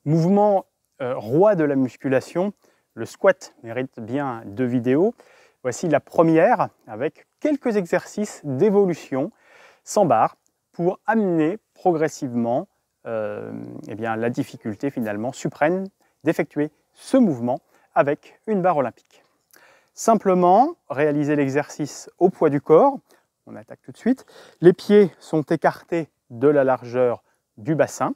Mouvement roi de la musculation, le squat mérite bien 2 vidéos. Voici la première avec quelques exercices d'évolution sans barre pour amener progressivement la difficulté finalement suprême d'effectuer ce mouvement avec une barre olympique. Simplement, réaliser l'exercice au poids du corps. On attaque tout de suite. Les pieds sont écartés de la largeur du bassin.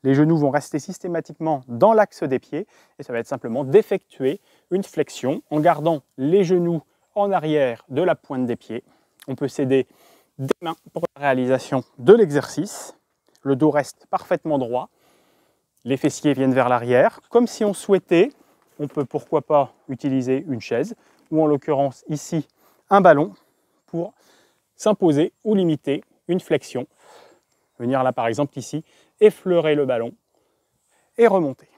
Les genoux vont rester systématiquement dans l'axe des pieds et ça va être simplement d'effectuer une flexion en gardant les genoux en arrière de la pointe des pieds. On peut s'aider des mains pour la réalisation de l'exercice. Le dos reste parfaitement droit. Les fessiers viennent vers l'arrière. Comme si on souhaitait, on peut pourquoi pas utiliser une chaise ou en l'occurrence ici un ballon pour s'imposer ou limiter une flexion. Venir là par exemple ici, effleurer le ballon et remonter.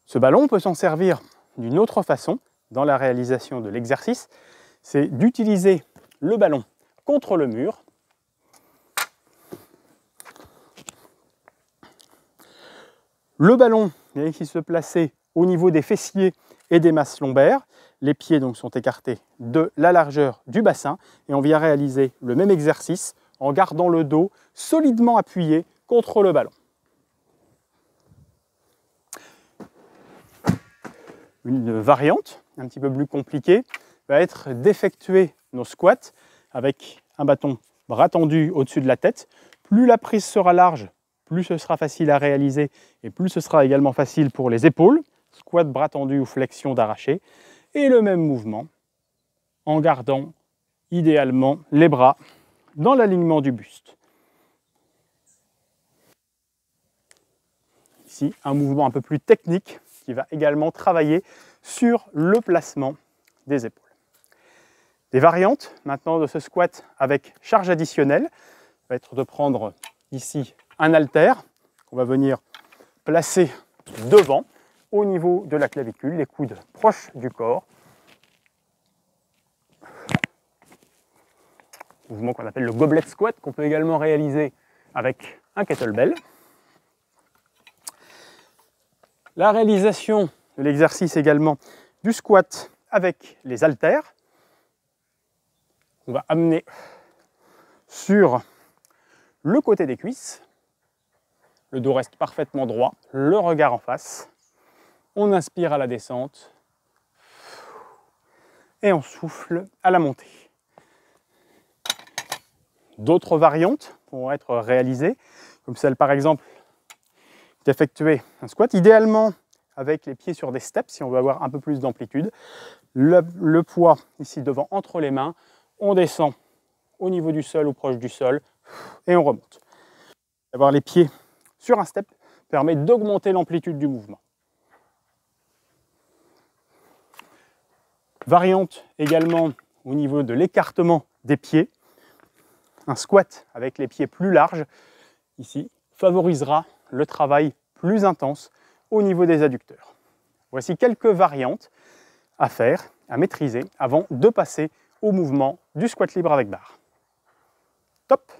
Ce ballon, on peut s'en servir d'une autre façon dans la réalisation de l'exercice, c'est d'utiliser le ballon contre le mur. Le ballon vient ici se placer au niveau des fessiers et des masses lombaires. Les pieds donc sont écartés de la largeur du bassin et on vient réaliser le même exercice en gardant le dos solidement appuyé contre le ballon. Une variante un petit peu plus compliquée va être d'effectuer nos squats avec un bâton bras tendu au-dessus de la tête. Plus la prise sera large, plus ce sera facile à réaliser et plus ce sera également facile pour les épaules. Squat bras tendu ou flexion d'arraché. Et le même mouvement en gardant idéalement les bras dans l'alignement du buste. Ici, un mouvement un peu plus technique qui va également travailler sur le placement des épaules. Des variantes maintenant de ce squat avec charge additionnelle va être de prendre ici un haltère qu'on va venir placer devant au niveau de la clavicule, les coudes proches du corps. Mouvement qu'on appelle le goblet squat qu'on peut également réaliser avec un kettlebell. La réalisation de l'exercice également du squat avec les haltères. On va amener sur le côté des cuisses. Le dos reste parfaitement droit, le regard en face. On inspire à la descente et on souffle à la montée. D'autres variantes pourront être réalisées, comme celle par exemple d'effectuer un squat, idéalement avec les pieds sur des steps si on veut avoir un peu plus d'amplitude. Le poids ici devant entre les mains, on descend au niveau du sol ou proche du sol et on remonte. Avoir les pieds sur un step permet d'augmenter l'amplitude du mouvement. Variante également au niveau de l'écartement des pieds. Un squat avec les pieds plus larges, ici, favorisera le travail plus intense au niveau des adducteurs. Voici quelques variantes à faire, à maîtriser, avant de passer au mouvement du squat libre avec barre. Top!